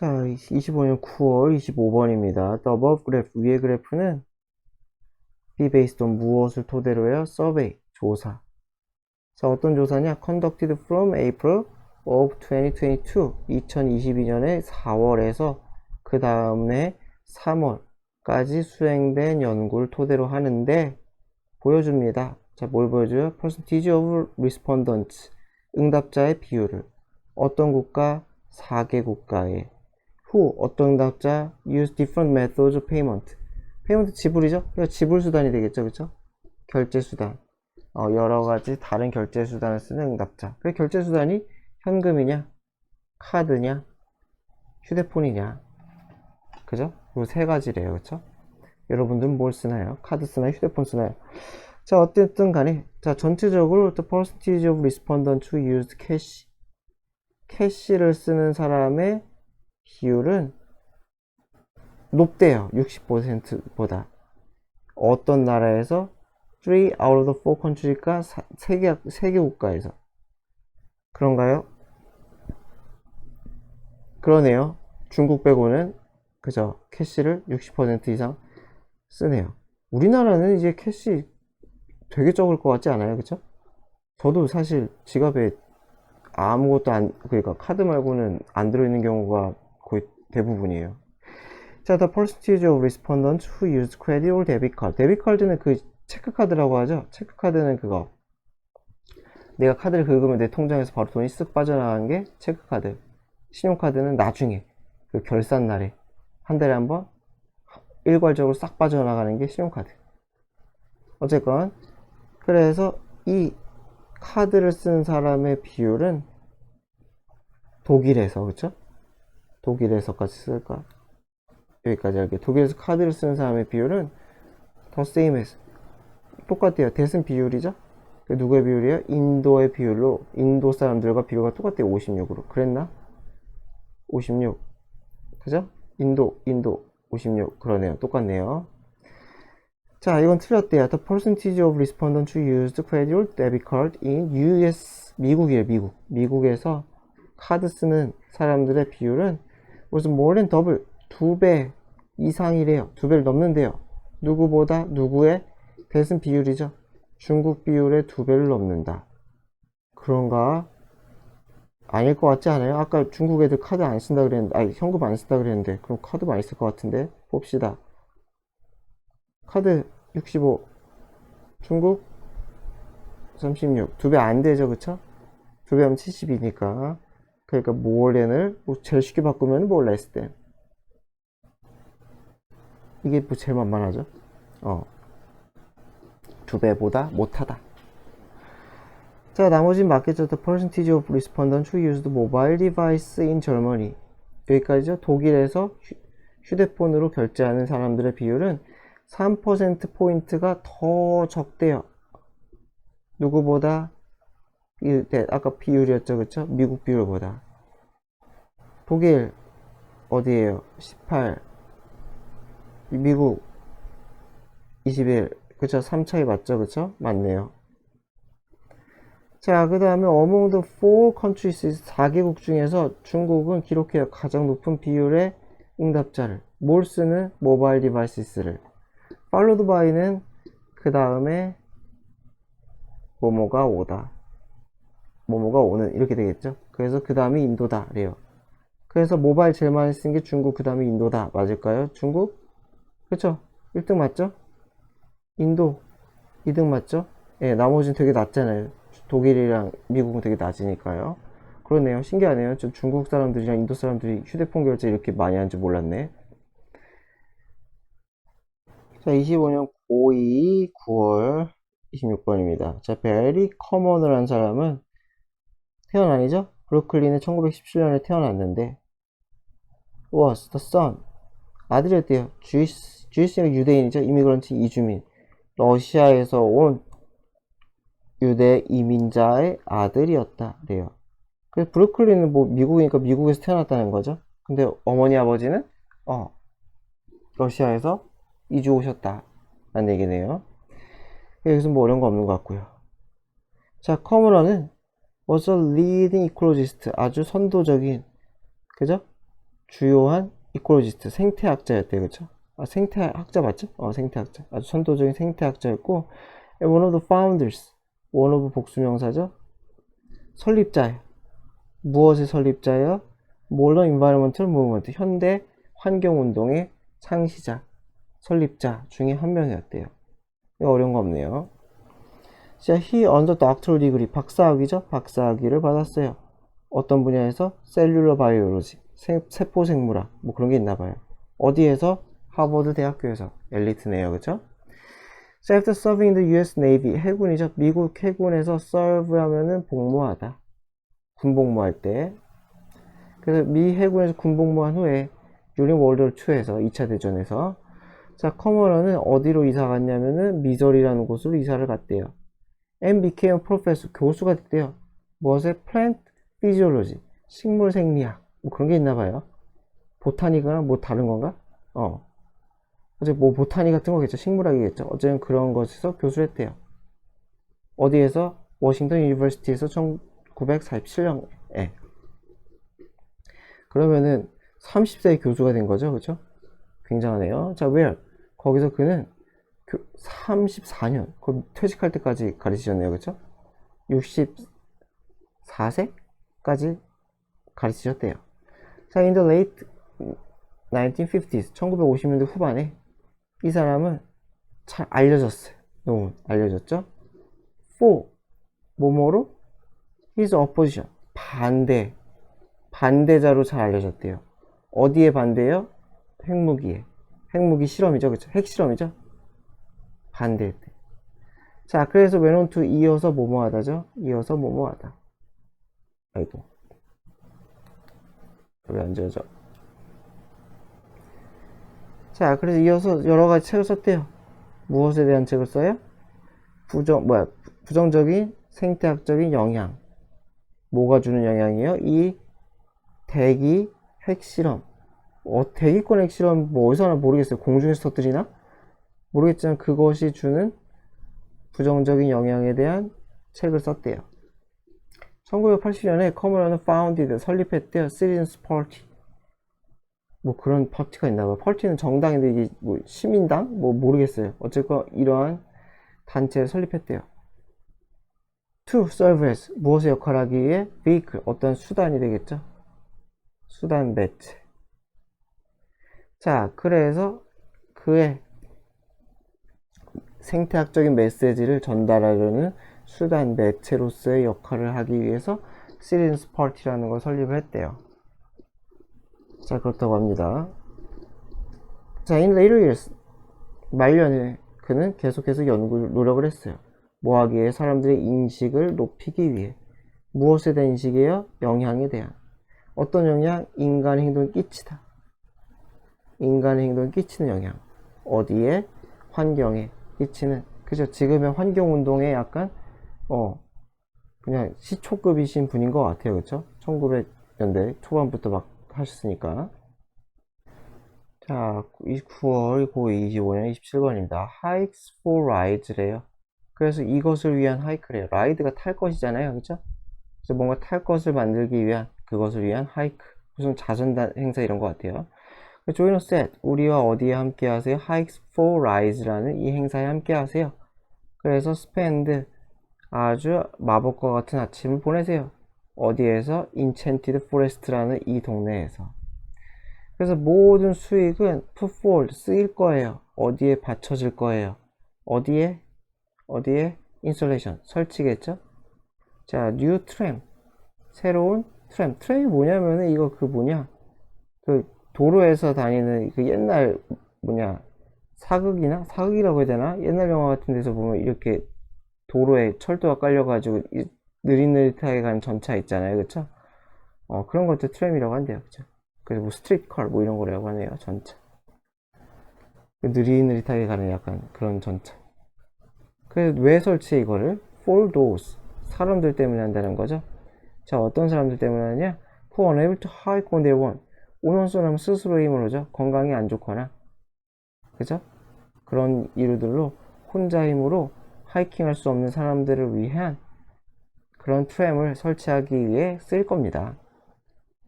자, 25년 9월 25번입니다. The above graph, 위의 그래프는 be based on 무엇을 토대로 해요? survey, 조사. 자, 어떤 조사냐? conducted from April of 2022, 2022년의 4월에서 그 다음에 3월까지 수행된 연구를 토대로 하는데 보여줍니다. 자, 뭘 보여줘요? percentage of respondents, 응답자의 비율을. 어떤 국가? 4개 국가에. who, 어떤 응답자? use different methods of payment. payment 지불이죠? 이거 지불 수단이 되겠죠, 그쵸? 결제 수단. 여러 가지 다른 결제 수단을 쓰는 응답자. 그 결제 수단이 현금이냐, 카드냐, 휴대폰이냐, 그죠? 요 세 가지래요, 그쵸? 여러분들은 뭘 쓰나요? 카드 쓰나요? 휴대폰 쓰나요? 자, 어쨌든 간에, 자, 전체적으로 the percentage of respondents who used cash, 캐시를 쓰는 사람의 비율은 높대요. 60%보다. 어떤 나라에서? 3 out of the 4 country가 3개 국가에서. 그런가요? 그러네요. 중국 빼고는 그죠? 캐시를 60% 이상 쓰네요. 우리나라는 이제 캐시 되게 적을 것 같지 않아요? 그쵸? 저도 사실 지갑에 아무것도 그러니까 카드 말고는 안 들어있는 경우가 거의 대부분이에요. 자, the percentage of respondents who used credit or debit card. 데비트 카드는 그 체크카드라고 하죠. 체크카드는 그거. 내가 카드를 긁으면 내 통장에서 바로 돈이 쓱 빠져나가는 게 체크카드. 신용카드는 나중에, 그 결산 날에, 한 달에 한 번, 일괄적으로 싹 빠져나가는 게 신용카드. 어쨌건, 그래서 이 카드를 쓰는 사람의 비율은 독일에서, 그쵸? 독일에서까지 쓸까? 여기까지 할게. 독일에서 카드를 쓰는 사람의 비율은 더 same as. 똑같아요. 대승 비율이죠? 누구의 비율이에요? 인도의 비율로, 인도 사람들과 비교가 똑같아요. 56으로. 그랬나? 56. 그죠? 인도 56. 그러네요. 똑같네요. 자, 이건 틀렸대요. The percentage of respondents who used credit or debit card in US, 미국이에요, 미국. 미국에서 카드 쓰는 사람들의 비율은 was more than double, 2배 이상이래요. 2배를 넘는데요. 누구보다? 누구의? 대승 비율이죠. 중국 비율의 2배를 넘는다. 그런가? 아닐 것 같지 않아요? 아까 중국 애들 카드 안 쓴다 그랬는데, 아니, 현금 안 쓴다 그랬는데, 그럼 카드 많이 쓸 것 같은데? 봅시다. 카드 65, 중국 36, 2배 안 되죠, 그쵸? 2배 하면 70이니까. 그러니까 more than을 뭐 제일 쉽게 바꾸면 뭐 less than. 이게 뭐 제일 만만하죠? 2배보다 못하다. 자, 나머지는 맞겠죠. The percentage of respondents who used mobile device in Germany. 여기까지죠. 독일에서 휴대폰으로 결제하는 사람들의 비율은 3%포인트가 더 적대요. 누구보다? 아까 비율이었죠, 그쵸? 미국 비율보다. 독일 어디에요? 18, 미국 21, 그쵸? 3 차이 맞죠, 그쵸? 맞네요. 자, 그 다음에 among the 4 countries, 4개국 중에서 중국은 기록해요. 가장 높은 비율의 응답자를. 뭘 쓰는? 모바일 디바이스를. followed by는 그 다음에 뭐뭐가 오다. 뭐뭐가 오는 이렇게 되겠죠. 그래서 그 다음이 인도다 래요. 그래서 모바일 제일 많이 쓴 게 중국, 그 다음에 인도다. 맞을까요? 중국? 그쵸? 1등 맞죠? 인도 2등 맞죠? 예, 나머지는 되게 낮잖아요. 독일이랑 미국은 되게 낮으니까요. 그러네요. 신기하네요. 좀 중국 사람들이랑 인도 사람들이 휴대폰 결제 이렇게 많이 하는지 몰랐네. 자, 25년 고2 9월 26번입니다. 자, 베리 커먼을 한 사람은 태어난이죠? 브루클린에 1917년에 태어났는데 was the son, 아들이었대요. 주이스가 유대인이죠. 이미그런트 이주민. 러시아에서 온 유대 이민자의 아들이었다 래요. 그래서 브루클린은 뭐 미국이니까 미국에서 태어났다는 거죠. 근데 어머니 아버지는 러시아에서 이주 오셨다 라는 얘기네요. 여기서 뭐 어려운 거 없는 것 같고요. 자, 커머러는 was a leading ecologist, 아주 선도적인, 그죠? 주요한 이콜로지스트, 생태학자였대요. 그쵸? 아, 생태학자 맞죠? 생태학자. 아주 선도적인 생태학자였고, one of the founders, one of 복수명사죠? 설립자예요. 무엇의 설립자예요? Modern Environmental Movement, 현대 환경운동의 창시자, 설립자 중에 한 명이었대요. 이거 어려운 거 없네요. 자, he earned the doctoral degree, 박사학위죠? 박사학위를 받았어요. 어떤 분야에서? 셀룰러 바이오로지, 세포생물학, 뭐 그런 게 있나봐요. 어디에서? 하버드 대학교에서. 엘리트네요, 그쵸? 자, after serving the US Navy, 해군이죠? 미국 해군에서 serve 하면은 복무하다. 군복무할 때. 그래서 미 해군에서 군복무한 후에 during World War II에서 2차 대전에서 자, 커머런은 어디로 이사 갔냐면은 미저리라는 곳으로 이사를 갔대요. and became a professor, 교수가 됐대요. 무엇에? plant physiology, 식물 생리학, 뭐 그런 게 있나 봐요. 보타니거나 뭐 다른 건가? 어제 뭐 보타니 같은 거겠죠. 식물학이겠죠. 어쨌든 그런 것에서 교수를 했대요. 어디에서? 워싱턴 유니버시티에서 1947년에. 그러면은 30세의 교수가 된 거죠. 그쵸? 굉장하네요. 자, where? 거기서 그는 34년, 퇴직할 때까지 가르치셨네요. 그쵸? 64세까지 가르치셨대요. 자, in the late 1950s, 1950년대 후반에 이 사람은 잘 알려졌어요. 너무 알려졌죠? for, 뭐뭐로? his opposition, 반대자로 잘 알려졌대요. 어디에 반대요? 핵무기에. 핵무기 실험이죠. 그쵸? 핵실험이죠? 반대했대. 자, 그래서 went on to 이어서 뭐뭐하다죠? 이어서 뭐뭐하다. 아이고. 왜 안 지워져? 자, 그래서 이어서 여러 가지 책을 썼대요. 무엇에 대한 책을 써요? 부정적인 생태학적인 영향. 뭐가 주는 영향이에요? 이 대기 핵실험. 대기권 핵실험 뭐 어디서 하나 모르겠어요. 공중에서 터뜨리나? 모르겠지만 그것이 주는 부정적인 영향에 대한 책을 썼대요. 1980년에 커머런은 founded, 설립했대요. Citizens Party. 뭐 그런 파티가 있나봐요. 파티는 정당인데 이게 뭐 시민당? 뭐 모르겠어요. 어쨌건 이러한 단체를 설립했대요. To serve as, 무엇의 역할을 하기 위해? vehicle, 어떤 수단이 되겠죠? 수단 매체. 자, 그래서 그의 생태학적인 메시지를 전달하려는 수단 매체로서의 역할을 하기 위해서 Citizens Party라는 걸 설립을 했대요. 자, 그렇다고 합니다. 자, in later years, 말년에 그는 계속해서 노력을 했어요. 뭐 하기 위해? 사람들의 인식을 높이기 위해. 무엇에 대한 인식이에요? 영향에 대한. 어떤 영향? 인간의 행동을 끼치다. 인간의 행동을 끼치는 영향. 어디에? 환경에 끼치는. 그죠? 지금의 환경운동에 약간 그냥 시초급이신 분인 것 같아요. 그쵸? 1900년대 초반부터 막 하셨으니까. 자, 9월 25년 27번입니다. Hikes for Rides래요. 그래서 이것을 위한 하이크래요. 라이드가 탈 것이잖아요. 그쵸? 그래서 뭔가 탈 것을 만들기 위한, 그것을 위한 하이크. 무슨 자전단 행사 이런 것 같아요. Join us at, 우리와 어디에 함께 하세요? Hikes for Rides라는 이 행사에 함께 하세요. 그래서 spend, 아주 마법과 같은 아침을 보내세요. 어디에서? Enchanted Forest라는 이 동네에서. 그래서 모든 수익은 put forward, 쓰일 거예요. 어디에 받쳐질 거예요? 어디에? Installation, 설치겠죠? 자, new tram, 새로운 트램. 트램이 뭐냐면은 이거 그 도로에서 다니는 그 옛날 사극이라고 해야 되나? 옛날 영화 같은 데서 보면 이렇게 도로에 철도가 깔려가지고 느릿느릿하게 가는 전차 있잖아요. 그쵸? 그런 것도 트램이라고 한대요. 그쵸? 그래서 뭐 스트리트카 뭐 이런 거라고 하네요. 전차. 느릿느릿하게 가는 약간 그런 전차. 그래서 왜 설치해 이거를? For those, 사람들 때문에 한다는 거죠. 자, 어떤 사람들 때문에 하냐? Who are unable to hike on their own. 오너스는 스스로의 힘으로 죠. 건강이 안 좋거나, 그죠? 그런 이유들로 혼자 힘으로 하이킹할 수 없는 사람들을 위한 그런 트램을 설치하기 위해 쓸 겁니다.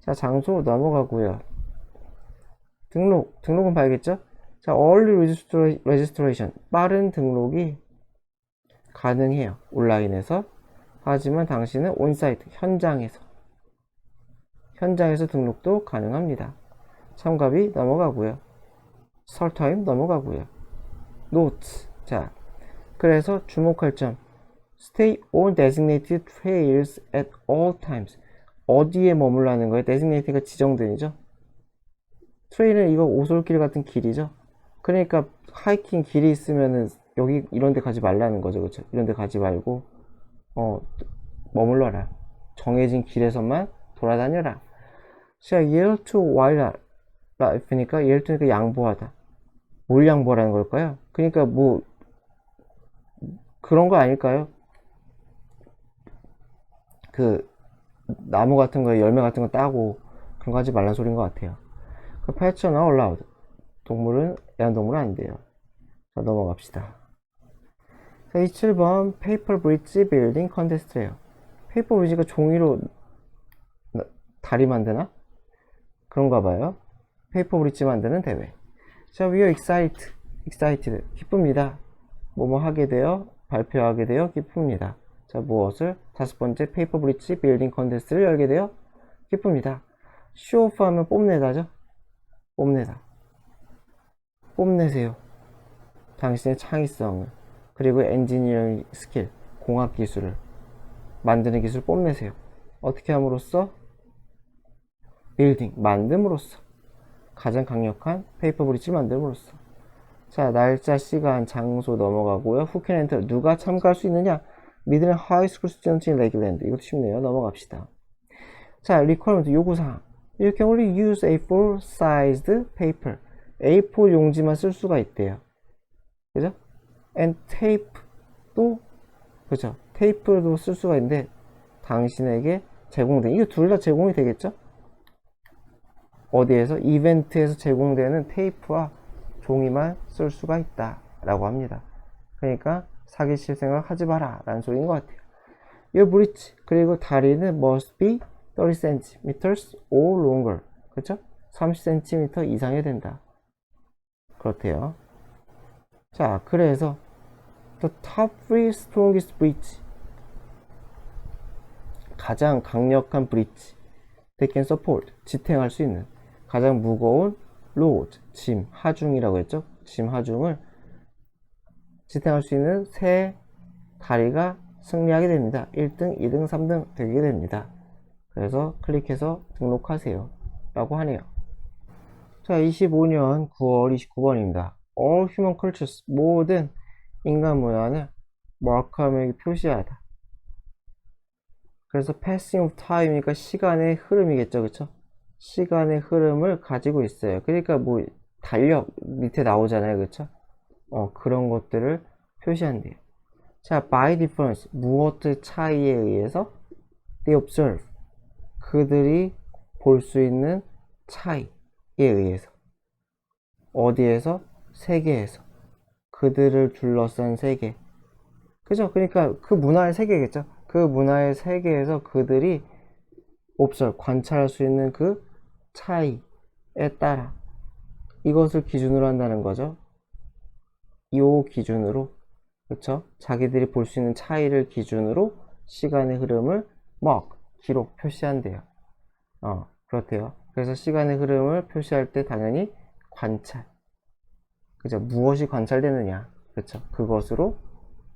자, 장소 넘어가고요. 등록은 봐야겠죠? 자, early registration. 빠른 등록이 가능해요. 온라인에서. 하지만 당신은 온사이트, 현장에서 등록도 가능합니다. 참가비 넘어가고요. 설타임 넘어가고요. 노트. 자, 그래서 주목할 점. Stay on designated trails at all times. 어디에 머물라는 거예요? designate가 지정된이죠. 트레일은 이거 오솔길 같은 길이죠. 그러니까 하이킹 길이 있으면은 여기 이런 데 가지 말라는 거죠. 그렇죠? 이런 데 가지 말고 머물러라. 정해진 길에서만 돌아다녀라. 자, yield to wildlife니까 yield to니까 양보하다. 뭘 양보하라는 걸까요? 그러니까 뭐 그런 거 아닐까요? 그 나무 같은 거, 열매 같은 거 따고 그런 거 하지 말란 소리인 것 같아요. 그 pets are allowed. 애완동물은 안 돼요. 자, 넘어갑시다. 자, 27번 페이퍼 브릿지 빌딩 컨테스트래요. 페이퍼 브릿지가 종이로 다리 만드나? 그런가 봐요. 페이퍼 브릿지 만드는 대회. 자, we are excited. 기쁩니다. 뭐뭐 하게 되어, 발표하게 되어 기쁩니다. 자, 무엇을? 다섯 번째 페이퍼 브릿지 빌딩 컨테스트를 열게 되어 기쁩니다. 쇼오프 하면 뽐내다죠? 뽐내세요. 당신의 창의성을. 그리고 엔지니어링 스킬, 공학 기술을, 만드는 기술을 뽐내세요. 어떻게 함으로써? 빌딩, 만듦으로써. 가장 강력한 페이퍼 브릿지를 만듦으로써. 자, 날짜, 시간, 장소 넘어가고요. Who can enter? 누가 참가할 수 있느냐? 미드는 하이스쿨 스튜던트 인 레귤랜드. 이것도 쉽네요. 넘어갑시다. 자, 리퀘어먼트 요구사항. You can only use A4 sized paper. A4 용지만 쓸 수가 있대요. 그죠? And tape도, 그죠? 테이프도 쓸 수가 있는데, 당신에게 제공된, 이거 둘 다 제공이 되겠죠? 어디에서? 이벤트에서 제공되는 테이프와 종이만 쓸 수가 있다. 라고 합니다. 그러니까, 사기칠 생각 하지 마라. 라는 소리인 것 같아요. 이 브릿지, 그리고 다리는 must be 30cm or longer. 그쵸? 30cm 이상이 된다. 그렇대요. 자, 그래서 the top 3 strongest bridge, 가장 강력한 브릿지, they can support, 지탱할 수 있는 가장 무거운 load, 짐, 하중이라고 했죠. 짐 하중을 지탱할 수 있는 세 다리가 승리하게 됩니다. 1등, 2등, 3등 되게 됩니다. 그래서 클릭해서 등록하세요 라고 하네요. 자, 25년 9월 29번입니다. All human cultures, 모든 인간 문화는 마크함에게 표시하다. 그래서 passing of time이니까 시간의 흐름이겠죠. 그쵸? 시간의 흐름을 가지고 있어요. 그러니까 뭐 달력 밑에 나오잖아요. 그쵸? 그런 것들을 표시한대요. 자, by difference, 무엇의 차이에 의해서 they observe, 그들이 볼 수 있는 차이에 의해서. 어디에서? 세계에서. 그들을 둘러싼 세계. 그죠? 그러니까 그 문화의 세계겠죠? 그 문화의 세계에서 그들이 observe, 관찰할 수 있는 그 차이에 따라 이것을 기준으로 한다는 거죠. 이 기준으로, 그쵸? 자기들이 볼 수 있는 차이를 기준으로 시간의 흐름을 기록, 표시한대요. 그렇대요. 그래서 시간의 흐름을 표시할 때 당연히 관찰. 그죠? 무엇이 관찰되느냐. 그쵸? 그것으로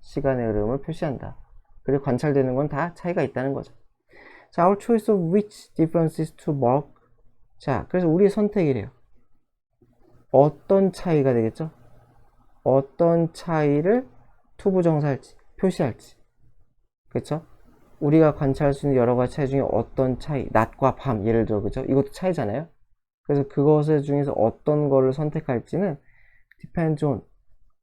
시간의 흐름을 표시한다. 그리고 관찰되는 건 다 차이가 있다는 거죠. 자, our choice of which differences to mark. 자, 그래서 우리의 선택이래요. 어떤 차이가 되겠죠? 어떤 차이를 투부정사할지, 표시할지. 그쵸? 우리가 관찰할 수 있는 여러 가지 차이 중에 어떤 차이, 낮과 밤, 예를 들어, 그죠? 이것도 차이잖아요? 그래서 그것의 중에서 어떤 거를 선택할지는 depends on,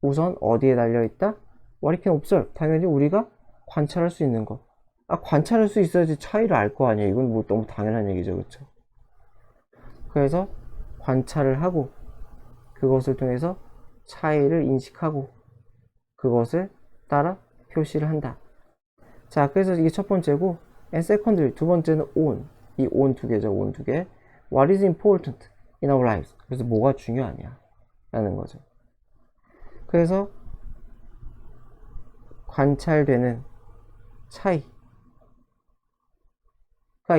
우선 어디에 달려있다? What it can observe, 당연히 우리가 관찰할 수 있는 거. 관찰할 수 있어야지 차이를 알 거 아니에요. 이건 뭐 너무 당연한 얘기죠. 그쵸? 그래서 관찰을 하고, 그것을 통해서 차이를 인식하고, 그것을 따라 표시를 한다. 자, 그래서 이게 첫 번째고, and secondly, 두 번째는 on. 이 on 두 개죠. on 두 개. What is important? in our lives. 그래서 뭐가 중요하냐 라는 거죠. 그래서 관찰되는 차이가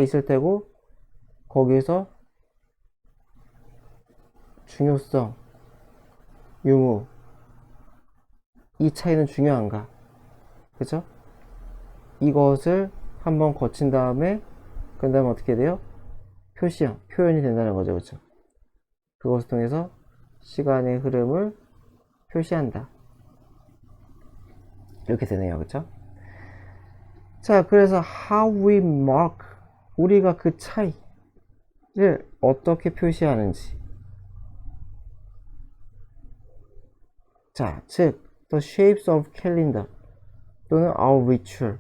있을 테고 거기에서 중요성, 유무, 이 차이는 중요한가? 그죠? 이것을 한번 거친 다음에 그 다음에 어떻게 돼요? 표현이 된다는 거죠. 그쵸? 그것을 통해서 시간의 흐름을 표시한다. 이렇게 되네요. 그쵸? 자, 그래서 how we mark, 우리가 그 차이를 어떻게 표시하는지. 자, 즉 the shapes of calendar 또는 our ritual.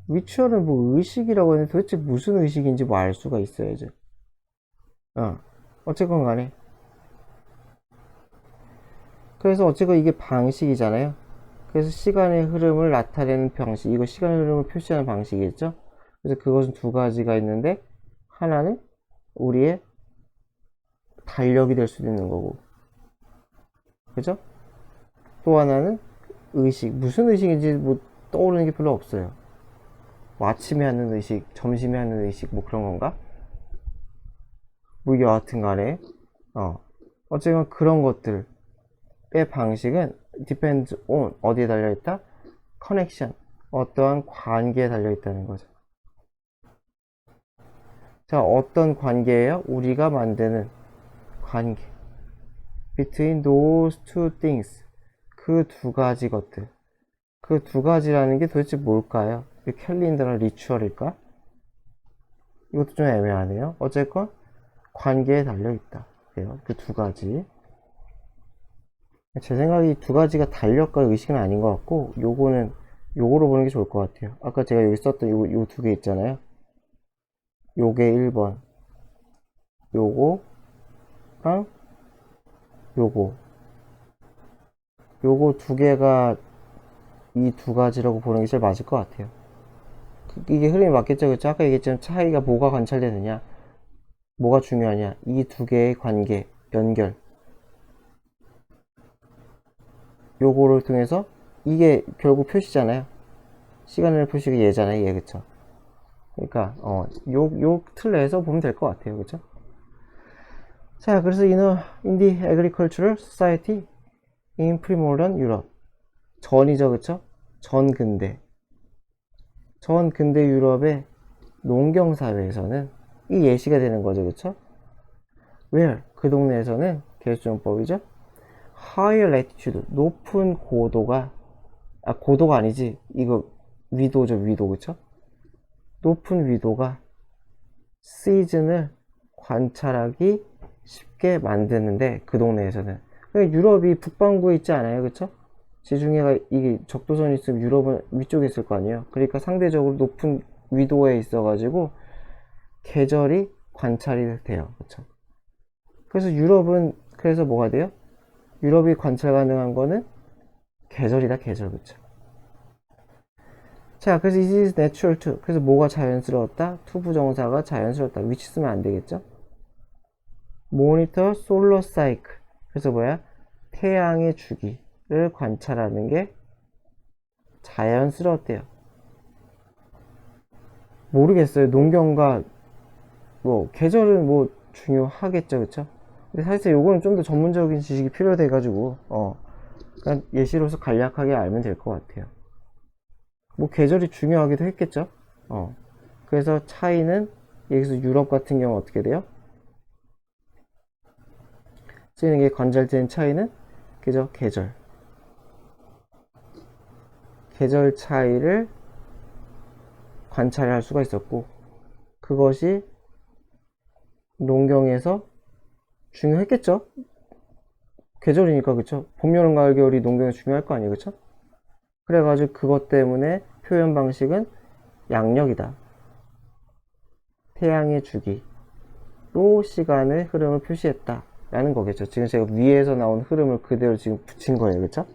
ritual은 뭐 의식이라고 하는데 도대체 무슨 의식인지 뭐 알 수가 있어야죠. 어쨌건 간에. 그래서 어쨌건 이게 방식이잖아요. 그래서 시간의 흐름을 나타내는 방식, 이거 시간의 흐름을 표시하는 방식이겠죠. 그래서 그것은 두 가지가 있는데 하나는 우리의 달력이 될 수도 있는 거고, 그죠? 또 하나는 의식, 무슨 의식인지 뭐 떠오르는 게 별로 없어요. 뭐 아침에 하는 의식, 점심에 하는 의식, 뭐 그런 건가? 뭐 여하튼 간에 어쨌건 그런 것들의 방식은 depends on 어디에 달려있다? connection, 어떠한 관계에 달려있다는 거죠. 자, 어떤 관계예요? 우리가 만드는 관계 between those two things, 그 두 가지 것들. 그 두 가지라는 게 도대체 뭘까요? 캘린더나 리추얼일까? 이것도 좀 애매하네요. 어쨌건 관계에 달려있다. 그 두 가지. 제 생각에 이 두 가지가 달력과 의식은 아닌 것 같고, 요거로 보는 게 좋을 것 같아요. 아까 제가 여기 썼던 요 두 개 있잖아요. 요게 1번, 요거랑 요거 두 개가 이 두 가지라고 보는 게 제일 맞을 것 같아요. 이게 흐름이 맞겠죠? 그렇죠? 아까 얘기했지만 차이가 뭐가 관찰되느냐, 뭐가 중요하냐, 이 두 개의 관계, 연결, 요거를 통해서 이게 결국 표시잖아요. 시간을 표시가 얘잖아요. 얘. 그쵸? 그러니까 요 틀 내에서 보면 될 것 같아요. 그쵸? 자, 그래서 in the agricultural society in pre-modern Europe, 전이죠. 그쵸? 전근대 유럽의 농경사회에서는 이 예시가 되는 거죠. 그쵸? where, 그 동네에서는 계수정법이죠. higher latitude, 높은 고도가, 고도가 아니지, 이거 위도죠. 위도. 그쵸? 높은 위도가 시즌을 관찰하기 쉽게 만드는데, 그 동네에서는. 그러니까 유럽이 북반구에 있지 않아요. 그쵸? 지중해가 이게 적도선이 있으면 유럽은 위쪽에 있을 거 아니에요. 그러니까 상대적으로 높은 위도에 있어가지고 계절이 관찰이 돼요. 그쵸? 그래서 유럽은, 그래서 뭐가 돼요? 유럽이 관찰 가능한 거는 계절이다. 계절. 그쵸? 자, 그래서 it is natural to, 그래서 뭐가 자연스러웠다? to 부정사가 자연스럽다. which 쓰면 안 되겠죠? monitor solar cycle, 그래서 뭐야? 태양의 주기를 관찰하는 게 자연스러웠대요. 모르겠어요. 농경과 뭐 계절은 뭐 중요하겠죠. 그쵸? 근데 사실 요거는 좀 더 전문적인 지식이 필요돼 가지고 그냥 예시로서 간략하게 알면 될 것 같아요. 뭐 계절이 중요하기도 했겠죠. 그래서 차이는 여기서 유럽 같은 경우 어떻게 돼요? 쓰이는 게 관찰된 차이는 그죠? 계절 차이를 관찰할 수가 있었고, 그것이 농경에서 중요했겠죠? 계절이니까. 그쵸? 봄, 여름, 가을, 겨울이 농경에 중요할 거 아니에요. 그쵸? 그래가지고 그것 때문에 표현 방식은 양력이다. 태양의 주기로 시간의 흐름을 표시했다 라는 거겠죠. 지금 제가 위에서 나온 흐름을 그대로 지금 붙인 거예요. 그쵸?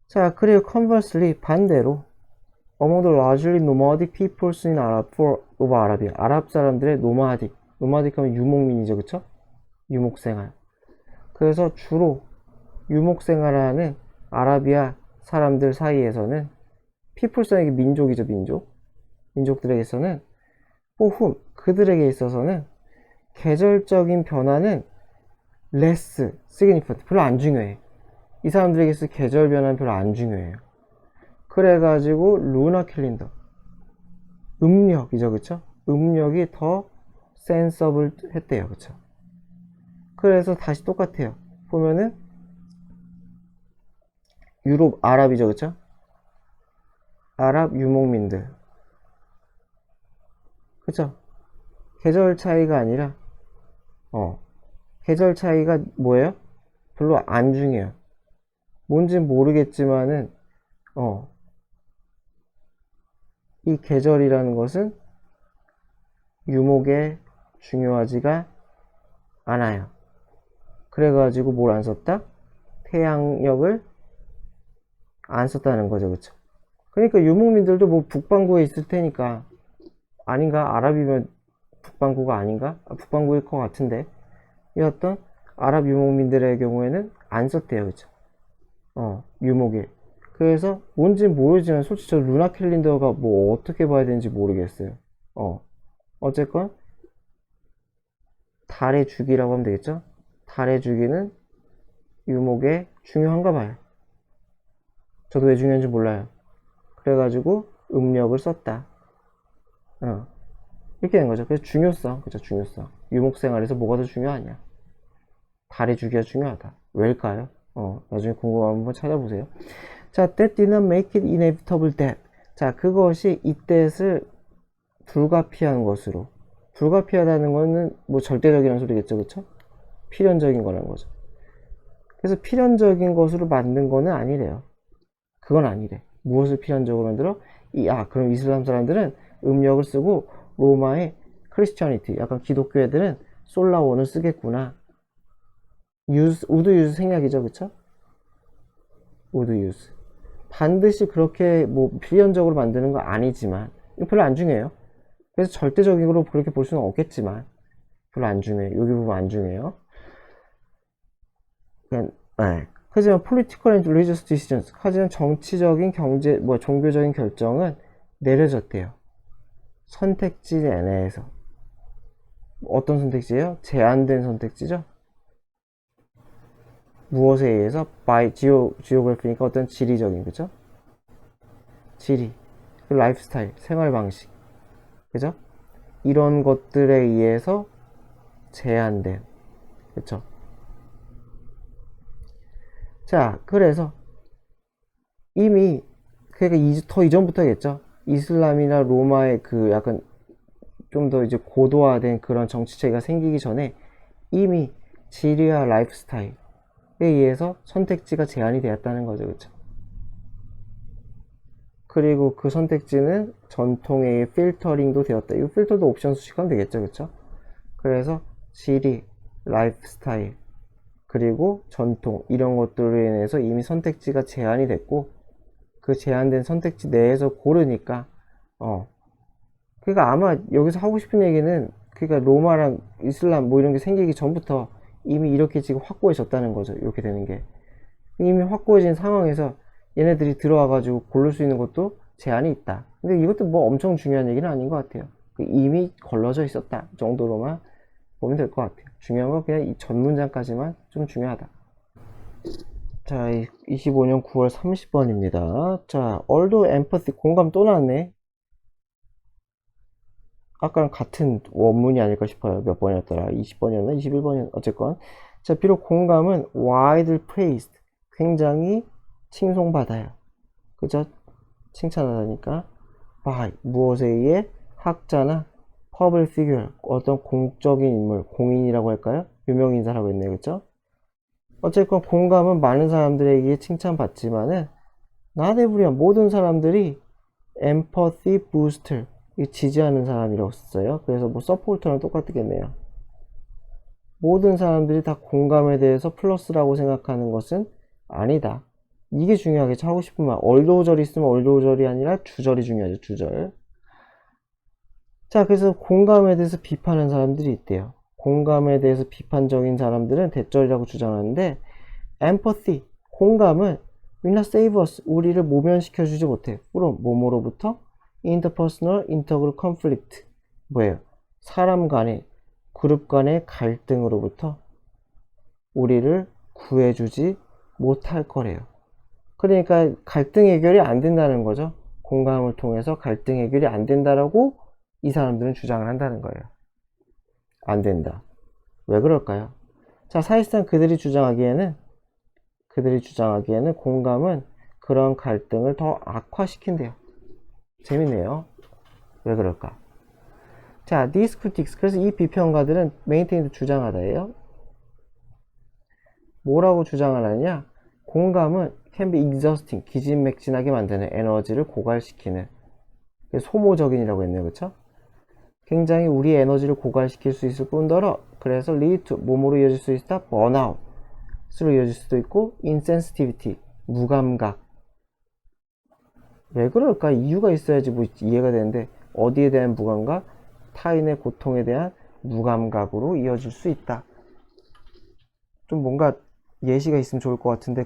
자, 그리고 conversely, 반대로 among the largely nomadic peoples in Arab of Arabia, 아랍 사람들의 노마딕 하면 유목민이죠. 그쵸? 유목생활. 그래서 주로 유목생활하는 아라비아 사람들 사이에서는 피플성의 민족이죠, 민족들에게서는 포훔 그들에게 있어서는 계절적인 변화는 less significant, 별로 안 중요해. 이 사람들에게 있어 계절 변화는 별로 안 중요해요. 그래가지고 루나 캘린더 음력이죠, 그쵸? 음력이 더 센서블 했대요, 그쵸? 그래서 다시 똑같아요. 보면은 유럽 아랍이죠, 그쵸? 아랍 유목민들, 그쵸? 계절 차이가 아니라 계절 차이가 뭐예요? 별로 안 중요해요. 뭔진 모르겠지만은 이 계절이라는 것은 유목에 중요하지가 않아요. 그래가지고 뭘 안 썼다? 태양력을 안 썼다는 거죠, 그쵸? 그러니까 유목민들도 뭐 북반구에 있을 테니까 아닌가? 아랍이면 북반구가 아닌가? 북반구일 것 같은데 이 어떤 아랍 유목민들의 경우에는 안 썼대요, 그쵸? 유목일. 그래서 뭔지 모르지만 솔직히 저 루나 캘린더가 뭐 어떻게 봐야 되는지 모르겠어요. 어쨌건 달의 주기라고 하면 되겠죠? 달의 주기는 유목에 중요한가 봐요. 저도 왜 중요한지 몰라요. 그래가지고 음력을 썼다. 이렇게 된 거죠. 그래서 중요성, 그죠? 중요성. 유목 생활에서 뭐가 더 중요하냐? 달의 주기가 중요하다. 왜일까요? 나중에 궁금하면 한번 찾아보세요. 자, that did not make it inevitable that. 자, 그것이 이 that을 불가피한 것으로. 불가피하다는 거는 뭐 절대적이라는 소리겠죠, 그쵸? 필연적인 거라는 거죠. 그래서 필연적인 것으로 만든 거는 아니래요. 그건 아니래. 무엇을 필연적으로 만들어? 그럼 이슬람 사람들은 음력을 쓰고 로마의 크리스천이티, 약간 기독교 애들은 솔라원을 쓰겠구나. 우드 유즈 생략이죠, 그쵸? 우드 유즈. 반드시 그렇게 뭐 필연적으로 만드는 거 아니지만 이거 별로 안 중요해요. 그래서 절대적으로 그렇게 볼 수는 없겠지만 별로 안 중요해요. 여기 부분 안 중요해요. 그냥 하지만 political and religious decisions, 하지만 정치적인 경제 뭐 종교적인 결정은 내려졌대요. 선택지 내에서. 어떤 선택지예요? 제한된 선택지죠. 무엇에 의해서? by geography니까 어떤 지리적인, 그죠? 지리, 라이프 스타일, 생활 방식, 그죠? 이런 것들에 의해서 제한된, 그쵸? 자, 그래서 이미 그러니까 더 이전부터겠죠. 이슬람이나 로마의 그 약간 좀 더 이제 고도화된 그런 정치체가 생기기 전에 이미 지리와 라이프 스타일에 의해서 선택지가 제한이 되었다는 거죠, 그렇죠? 그리고 그 선택지는 전통의 필터링도 되었다. 이 필터도 옵션 수식하면 되겠죠, 그렇죠? 그래서 지리, 라이프 스타일, 그리고 전통 이런 것들로 인해서 이미 선택지가 제한이 됐고 그 제한된 선택지 내에서 고르니까 그러니까 아마 여기서 하고 싶은 얘기는 그러니까 로마랑 이슬람 뭐 이런 게 생기기 전부터 이미 이렇게 지금 확고해졌다는 거죠. 이렇게 되는 게 이미 확고해진 상황에서 얘네들이 들어와가지고 고를 수 있는 것도 제한이 있다. 근데 이것도 뭐 엄청 중요한 얘기는 아닌 것 같아요. 이미 걸러져 있었다 정도로만 보면 될 것 같아요. 중요한 건 그냥 이 전 문장까지만 좀 중요하다. 자, 25년 9월 30번입니다. 자, although empathy, 공감 또 나왔네. 아까랑 같은 원문이 아닐까 싶어요. 몇 번이었더라? 20번이었나? 21번이었나? 어쨌건. 자, 비록 공감은 widely praised, 굉장히 칭송받아요. 그죠? 칭찬하다니까. by, 무엇에 의해? 학자나 public figure, 어떤 공적인 인물, 공인이라고 할까요? 유명인사라고 했네요. 그죠? 어쨌건 공감은 많은 사람들에게 칭찬받지만은 not everyone, 모든 사람들이 empathy booster, 지지하는 사람이라고 썼어요. 그래서 뭐 서포터랑 똑같겠네요. 모든 사람들이 다 공감에 대해서 플러스라고 생각하는 것은 아니다. 이게 중요하겠죠. 하고 싶은 말. 얼도절이 있으면 얼도절이 아니라 주절이 중요하죠. 주절. 자, 그래서 공감에 대해서 비판하는 사람들이 있대요. 공감에 대해서 비판적인 사람들은 대절이라고 주장하는데 empathy, 공감은 will not save us, 우리를 모면시켜주지 못해. from, 뭐뭐로부터 interpersonal, intergroup conflict, 뭐예요? 사람 간의, 그룹 간의 갈등으로부터 우리를 구해주지 못할 거래요. 그러니까 갈등 해결이 안 된다는 거죠. 공감을 통해서 갈등 해결이 안 된다라고 이 사람들은 주장을 한다는 거예요. 안 된다. 왜 그럴까요? 자, 사실상 그들이 주장하기에는 공감은 그런 갈등을 더 악화시킨대요. 재밌네요. 왜 그럴까? 자, these critics, 그래서 이 비평가들은 maintained 주장하다예요. 뭐라고 주장을 하냐? 공감은 can be exhausting, 기진맥진하게 만드는, 에너지를 고갈시키는, 소모적인이라고 했네요. 그쵸? 굉장히 우리의 에너지를 고갈시킬 수 있을 뿐더러 그래서 lead to, 몸으로 이어질 수 있다, burnout으로 이어질 수도 있고 insensitivity, 무감각. 왜 그럴까? 이유가 있어야지 뭐 이해가 되는데 어디에 대한 무감각? 타인의 고통에 대한 무감각으로 이어질 수 있다. 좀 뭔가 예시가 있으면 좋을 것 같은데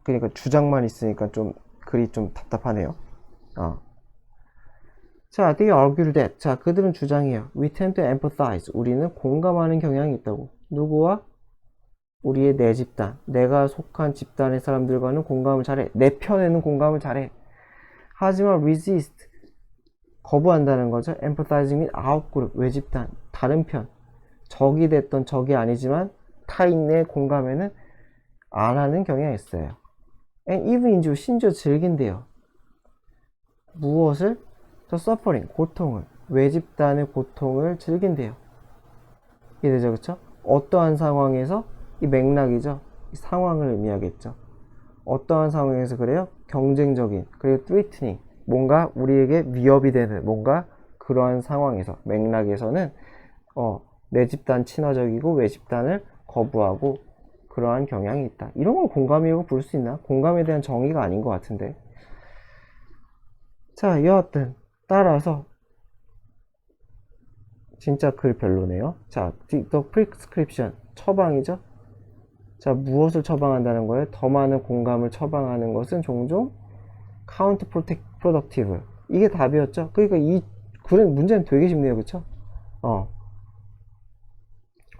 그러니까 주장만 있으니까 좀 글이 좀 답답하네요. 자, they argue that. 자, 그들은 주장해요. We tend to empathize. 우리는 공감하는 경향이 있다고. 누구와? 우리의 내 집단. 내가 속한 집단의 사람들과는 공감을 잘해. 내 편에는 공감을 잘해. 하지만 resist. 거부한다는 거죠. empathizing with out group. 외 집단. 다른 편. 적이 됐던 적이 아니지만 타인의 공감에는 안 하는 경향이 있어요. And even enjoy. 심지어 즐긴대요. 무엇을? The suffering, 고통을, 외 집단의 고통을 즐긴대요. 이해되죠? 그쵸? 어떠한 상황에서, 이 맥락이죠? 이 상황을 의미하겠죠. 어떠한 상황에서 그래요? 경쟁적인, 그리고 threatening, 뭔가 우리에게 위협이 되는, 뭔가 그러한 상황에서, 맥락에서는, 내 집단 친화적이고 외 집단을 거부하고 그러한 경향이 있다. 이런 걸 공감이라고 부를 수 있나? 공감에 대한 정의가 아닌 것 같은데. 자, 여하튼 따라서 진짜 글 별로네요. 자, the prescription, 처방이죠. 자, 무엇을 처방한다는 거예요? 더 많은 공감을 처방하는 것은 종종 counterproductive. 이게 답이었죠. 그러니까 이 글은 문제는 되게 쉽네요. 그쵸?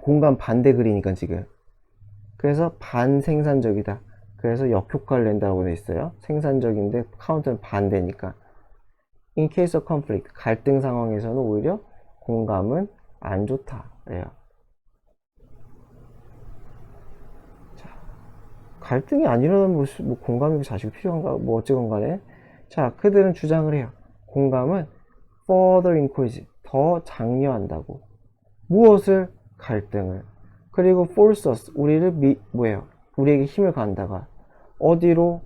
공감 반대 글이니까 지금. 그래서 반생산적이다. 그래서 역효과를 낸다고 돼 있어요. 생산적인데 카운터는 반대니까. In case of conflict, 갈등 상황에서는 오히려 공감은 안 좋다. 그래요. 자, 갈등이 안 일어나면 뭐 공감이 자식이 필요한가? 뭐 어쨌건 간에. 자, 그들은 주장을 해요. 공감은 further encourage, 더 장려한다고. 무엇을? 갈등을. 그리고 force us, 우리를 우리에게 힘을 가한다가. 어디로?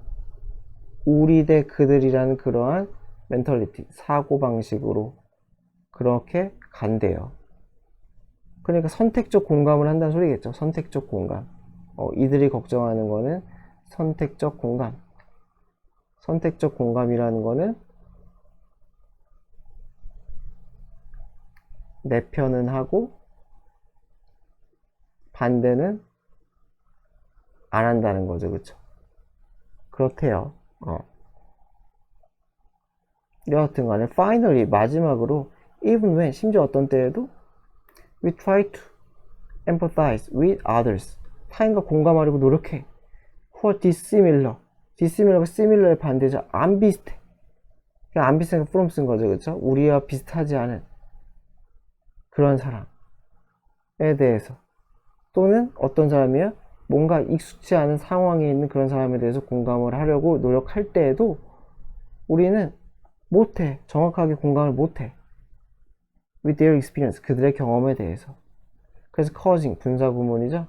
우리 대 그들이라는 그러한 멘털리티, 사고방식으로 그렇게 간대요. 그러니까 선택적 공감을 한다는 소리겠죠. 선택적 공감. 이들이 걱정하는 거는 선택적 공감. 선택적 공감이라는 거는 내 편은 하고 반대는 안 한다는 거죠. 그쵸? 그렇대요. 여하튼 간에 finally, 마지막으로 even when, 심지어 어떤 때에도 we try to empathize with others, 타인과 공감하려고 노력해. who are dissimilar, dissimilar가 similar의 반대죠. 안 비슷해. 그냥 안 비슷하니까 from 쓴 거죠. 그쵸? 우리와 비슷하지 않은 그런 사람에 대해서, 또는 어떤 사람이에요? 뭔가 익숙치 않은 상황에 있는 그런 사람에 대해서 공감을 하려고 노력할 때에도 우리는 못해. 정확하게 공감을 못해. with their experience, 그들의 경험에 대해서. 그래서 causing, 분사구문이죠.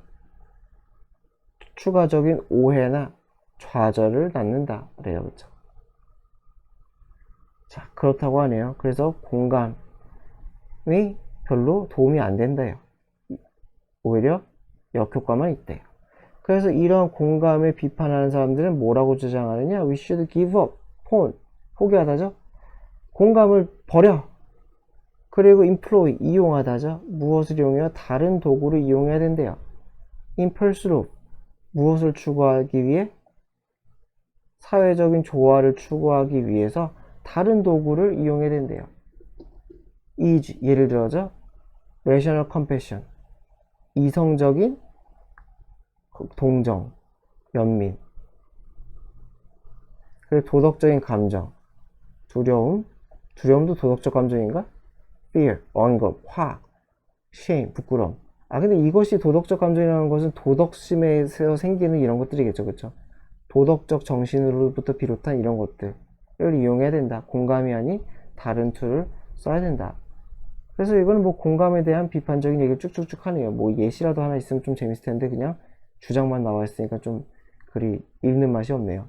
추가적인 오해나 좌절을 낳는다. 그래요. 그렇죠? 자, 그렇다고 하네요. 그래서 공감이 별로 도움이 안 된대요. 오히려 역효과만 있대요. 그래서 이런 공감을 비판하는 사람들은 뭐라고 주장하느냐? We should give up. 포기하다죠? 공감을 버려. 그리고 employ, 이용하다죠. 무엇을 이용해요? 다른 도구를 이용해야 된대요. in pursuit of, 무엇을 추구하기 위해? 사회적인 조화를 추구하기 위해서 다른 도구를 이용해야 된대요. is, 예를 들어서 rational compassion, 이성적인 동정, 연민. 그리고 도덕적인 감정, 두려움, 두려움도 도덕적 감정인가? fear, 언급, 화, shame, 부끄러움. 근데 이것이 도덕적 감정이라는 것은 도덕심에서 생기는 이런 것들이겠죠, 그쵸? 도덕적 정신으로부터 비롯한 이런 것들을 이용해야 된다. 공감이 아닌 다른 툴을 써야 된다. 그래서 이거는 뭐 공감에 대한 비판적인 얘기를 쭉쭉쭉 하네요. 뭐 예시라도 하나 있으면 좀 재밌을 텐데 그냥 주장만 나와 있으니까 좀 글이 읽는 맛이 없네요.